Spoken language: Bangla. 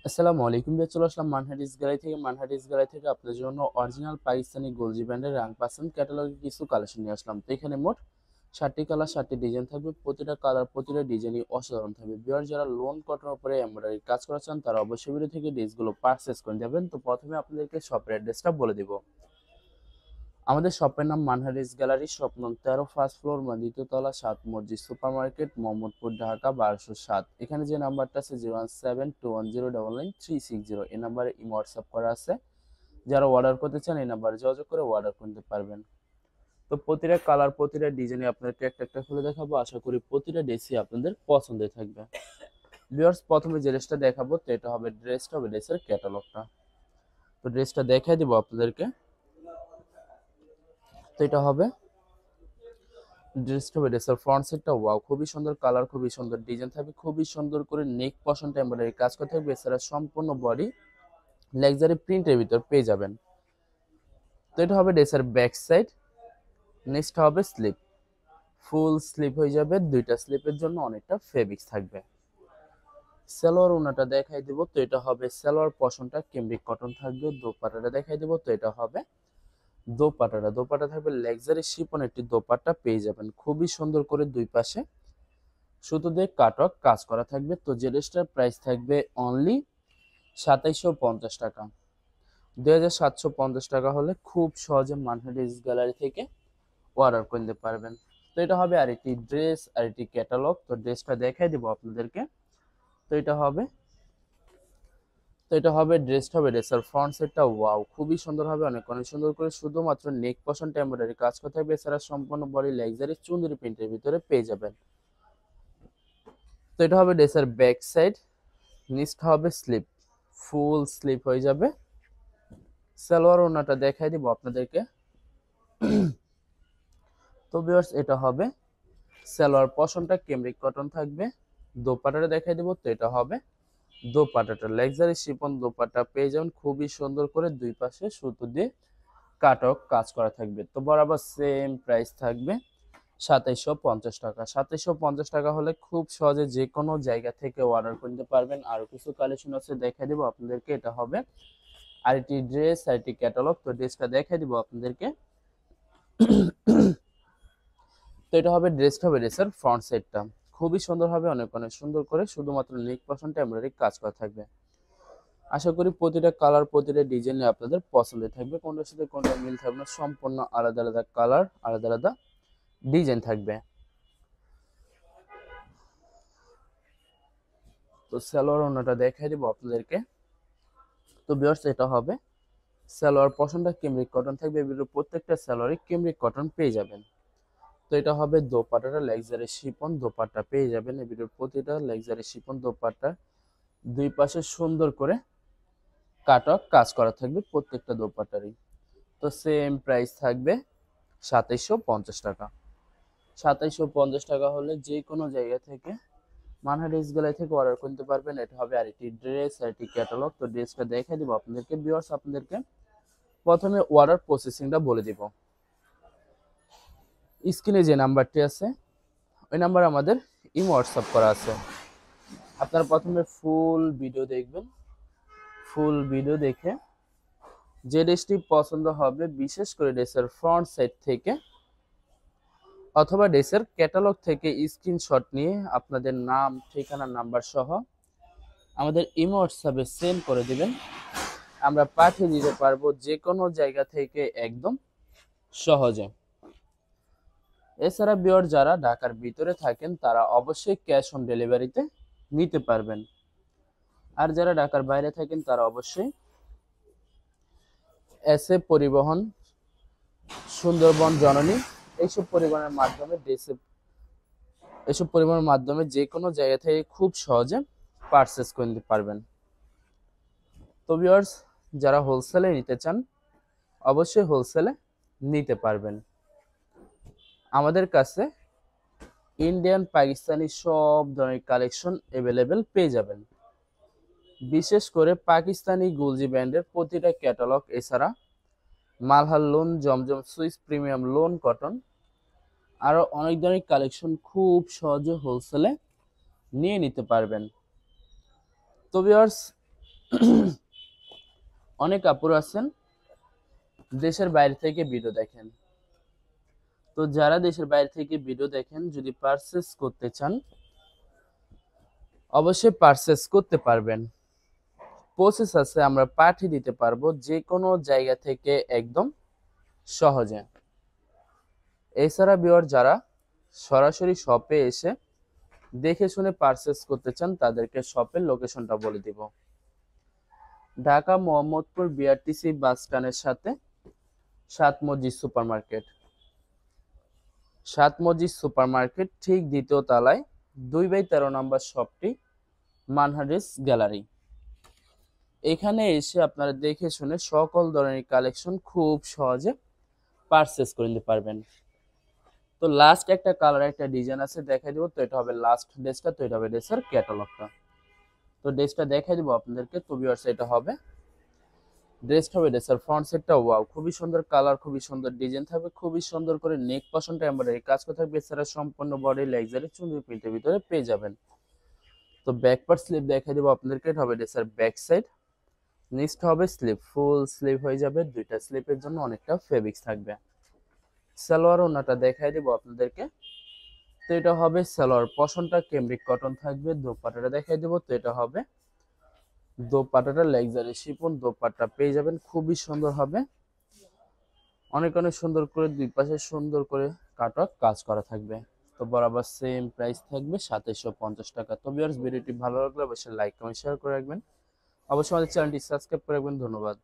আসসালামু আলাইকুম ভাই, চলে আসলাম মানহাটিস গ্যালারি থেকে আপনাদের জন্য অরিজিনাল পাকিস্তানি গোলজি ব্র্যান্ডের রাং পাসান ক্যাটালগের কিছু কালেকশন নিয়ে আসলাম। তো এখানে মোট 7টি কালার 7টি ডিজাইন থাকবে। প্রতিটা কালার প্রতিটা ডিজাইনই অসাধারণ থাকবে। ভিউয়ার যারা লোন কটনের উপরে এমব্রয়ডারি কাজ করা চান তারা অবশ্যই ভিডিও থেকে ড্রেসগুলো পারচেজ করে যাবেন। তো প্রথমে আপনাদেরকে শপের অ্যাড্রেসটা বলে দিব। আমাদের শপের নাম মানহারিস গ্যালারি, শপ নং 13, ফার্স্ট ফ্লোর, দ্বিতীয় তলা, 7 মসজিদ সুপার মার্কেট, মোহাম্মদপুর, ঢাকা 1207। এখানে যে নাম্বারটা আছে 01721099360, এই নাম্বারে ইমো হোয়াটসঅ্যাপ করা আছে। যারা অর্ডার করতে চান এই নাম্বারে যোগাযোগ করে অর্ডার করতে পারবেন। তো প্রতিটা কালার প্রতিটা ডিজাইনে আপনাদেরকে একটা একটা খুলে দেখাবো। আশা করি প্রতিটা ড্রেসই আপনাদের পছন্দের থাকবে। ভিউয়ার্স, প্রথমে যে ড্রেসটা দেখাবো তো এটা হবে ড্রেসের ক্যাটালগটা। তো ড্রেসটা দেখাই দিব আপনাদেরকে। তো এটা হবে ড্রেসের ফ্রন্ট সেটটা ওয়াও, খুবই সুন্দর কালার, খুবই সুন্দর ডিজাইন থাকবে, খুবই সুন্দর করে নেক পশনটা এমব্রয়ডারি কাজ করতে থাকবে। এছাড়া সম্পূর্ণ বডি লাক্সারি প্রিন্টের ভিতর পেয়ে যাবেন। তো এটা হবে ড্রেসের ব্যাক সাইড। নেক্সট হবে স্লিপ, ফুল স্লিপ হয়ে যাবে, দুইটা স্লিপের জন্য অনেকটা ফেব্রিক্স থাকবে। সালোয়ার ওনাটা দেখাই দিব। তো এটা হবে সালোয়ার পশনটা কেমব্রিক কটন থাকবে। দোপাট্টাটা দেখাই দিব। তো এটা হবে দোপাট্টা থাকবে লাক্সারি শিফন একটি দোপাট্টা পেয়ে যাবেন। খুবই সুন্দর করে দুই পাশে সুতো দিয়ে কাটক কাজ করা থাকবে। তো যে ড্রেসটার প্রাইস থাকবে অনলি 2750 টাকা। 2750 টাকা হলে খুব সহজে মানহাটিস গ্যালারি থেকে অর্ডার করতে পারবেন। তো এটা হবে আরেকটি ড্রেস, আরেকটি ক্যাটালগ। তো ড্রেসটা দেখাই দিব আপনাদেরকে। তো এটা হবে ড্রেসের ফ্রন্ট সেটটা ওয়াও, খুবই সুন্দর হবে, অনেক অনেক সুন্দর করে শুধুমাত্র নেক পশনটা এমব্রয়ডারি কাজ করতে হবে। এছাড়া সম্পূর্ণ বডি লাক্সারি চুনরি প্রিন্টের ভিতরে পেয়ে যাবেন। তো এটা হবে ড্রেসের ব্যাক সাইড। নিচটা হবে স্লিপ, ফুল স্লিপ হয়ে যাবে। সালোয়ার ওনাটা দেখাই দিব আপনাদেরকে। তো ভিউয়ার্স, এটা হবে সালোয়ার পশমটা কেমব্রিক কটন থাকবে। দোপাট্টাটা দেখাই দিব। তো এটা হবে দোপাট্টাটা লাক্সারি শিফন দোপাট্টা পেয়ে যাবেন। খুবই সুন্দর করে দুই পাশে সুতো দিয়ে কাটক কাজ করা থাকবে। তো বরাবর সেম প্রাইস থাকবে 2750 টাকা। 2750 টাকা হলে খুব সহজে যে কোনো জায়গা থেকে অর্ডার করতে পারবেন। আরো কিছু কালেকশন আছে দেখাই দিব আপনাদেরকে। এটা হবে আরেকটি ড্রেস, আরেকটি ক্যাটালগ। তো ড্রেসটা দেখাই দিব আপনাদেরকে। তো এটা হবে ড্রেসের ফ্রন্ট সাইডটা। খুবই সুন্দর হবে, অনেক অনেক সুন্দর করে শুধুমাত্র নেক পশনটা এমব্রয়ডারি কাজ করা থাকবে। আশা করি প্রতিটা কালার প্রতিটা ডিজাইন আপনাদের পছন্দের থাকবে, কোনটার সাথে কোনটা মিল থাকবে না, সম্পূর্ণ আলাদা আলাদা কালার, আলাদা আলাদা ডিজাইন থাকবে। তো সালোয়ার ওনাটা দেখাই দিব আপনাদেরকে। তো ভিউয়ার্স, এটা হবে সালোয়ার পশমটা কেমব্রিক কটন থাকবে। এগুলো প্রত্যেকটা সালোয়ারে কেমব্রিক কটন পেয়ে যাবেন। তো এটা হবে দোপাট্টাটা লাক্সারি শিফন দোপাট্টা পেয়ে যাবেন। এই ভিডিওর প্রতিটা লাক্সারি শিফন দোপাট্টা দুই পাশে সুন্দর করে কাটক কাজ করা থাকবে প্রত্যেকটা দোপাট্টারই। তো সেম প্রাইস থাকবে 2750 টাকা। 2750 টাকা হলে যে কোনো জায়গা থেকে মানহাটিস গ্যালারি থেকে অর্ডার করতে পারবেন। এটা হবে আরেকটি ড্রেস, আরেকটি ক্যাটালগ। তো ড্রেসটা দেখাই দিব আপনাদেরকে। ভিউয়ার্স, আপনাদেরকে প্রথমে অর্ডার প্রসেসিংটা বলে দিব। স্ক্রিনে যে নাম্বারটি আছে ওই নাম্বার আমাদের ইমো হোয়াটসঅ্যাপ করা আছে। আপনারা প্রথমে ফুল ভিডিও দেখবেন। ফুল ভিডিও দেখে যে ড্রেসটি পছন্দ হবে, বিশেষ করে ড্রেসের ফ্রন্ট সাইড থেকে অথবা ড্রেসের ক্যাটালগ থেকে স্ক্রিনশট নিয়ে আপনাদের নাম, ঠিকানা, নাম্বার সহ আমাদের ইমো হোয়াটসঅ্যাপে সেন্ড করে দিবেন। আমরা পাঠিয়ে দিতে পারবো যে কোনো জায়গা থেকে একদম সহজে। এছাড়া ভিউয়ার যারা ঢাকার ভিতরে থাকেন তারা অবশ্যই ক্যাশ অন ডেলিভারিতে নিতে পারবেন। আর যারা ঢাকার বাইরে থাকেন তারা অবশ্যই এসএ পরিবহন, সুন্দরবন, জননী এইসব পরিবহনের মাধ্যমে যে কোনো জায়গা থেকে খুব সহজে পারচেস করে নিতে পারবেন। তো ভিউয়ার্স, যারা হোলসেলে নিতে চান অবশ্যই হোলসেলে নিতে পারবেন। আমাদের কাছে ইন্ডিয়ান পাকিস্তানি সব ধরনের কালেকশন অ্যাভেলেবেল পেয়ে যাবেন। বিশেষ করে পাকিস্তানি গুলজি ব্র্যান্ডের প্রতিটা ক্যাটালগ, এছাড়া মালহার লোন, জমজম সুইস প্রিমিয়াম লোন কটন, আরো অনেক ধরনের কালেকশন খুব সহজে হোলসেলে নিয়ে নিতে পারবেন। তো ভিউয়ার্স, অনেক আপুরা আছেন দেশের বাইরে থেকে ভিডিও দেখেন। তো যারা দেশের বাইরে থেকে ভিডিও দেখেন, যদি পারচেস করতে চান অবশ্যই পারচেস করতে পারবেন। প্রসেস আছে, আমরা পাঠিয়ে দিতে পারবো যে কোনো জায়গা থেকে একদম সহজে। এছাড়া ভিউয়ার যারা সরাসরি শপে এসে দেখে শুনে পারচেস করতে চান, তাদেরকে শপের লোকেশনটা বলে দিব। ঢাকা মোহাম্মদপুর বিআরটিসি বাস স্ট্যান্ডের সাথে সাত মসজিদ সুপার মার্কেট। সাত মসজিদ সুপার মার্কেট ঠিক দ্বিতীয় তলায় 2/13 নম্বর শপটি মানহারিস গ্যালারি। এখানে এসে আপনারা দেখে শুনে সকল ধরনের কালেকশন খুব সহজে পারচেস করে নিতে পারবেন। তো লাস্ট একটা কালার একটা ডিজাইন আছে দেখাই দিব। তো এটা হবে লাস্ট ড্রেসটা, তো এটা হবে ড্রেসের ক্যাটালগটা। তো ড্রেসটা দেখাই দিব আপনাদেরকে। তো ভিউয়ার্স এটা হবে ড্রেসটা, হবে ড্রেসের ফ্রন্ট সেটটা। ওয়াও, খুবই সুন্দর কালার, খুবই সুন্দর ডিজাইন থাকবে, খুবই সুন্দর করে নেক পশনটা এমব্রয়ডারি কাজ করা থাকবে। এছাড়া সম্পূর্ণ বডি লাক্সারি চুনরি প্রিন্টের ভিতরে পেয়ে যাবেন। তো ব্যাক পার্ট স্লিভ দেখাই দিব আপনাদেরকে। এটা হবে ড্রেসের ব্যাক সাইড, নেক্সট হবে স্লিভ, ফুল স্লিভ হয়ে যাবে। দুইটা স্লিপের জন্য অনেকটা ফেব্রিক্স থাকবে। সালোয়ার ওনাটা দেখাই দিব আপনাদেরকে। তো এটা হবে সালোয়ার পশনটা ক্যামব্রিক কটন থাকবে। দোপাট্টাটা দেখাই দেব। তো এটা হবে দোপাট্টাটা লাক্সারি শিফন দোপাট্টা পেয়ে যাবেন, খুবই সুন্দর হবে। অনেক অনেক সুন্দর করে দুই পাশে সুন্দর করে কাটওয়ার্ক কাজ করা থাকবে। তো বরাবর সেম প্রাইস থাকবে 2750 টাকা। তো ভিউয়ার্স ভিডিওটি ভালো লাগলে অবশ্যই লাইক কমেন্ট শেয়ার করে রাখবেন। অবশ্যই আমাদের চ্যানেলটি সাবস্ক্রাইব করে রাখবেন। ধন্যবাদ।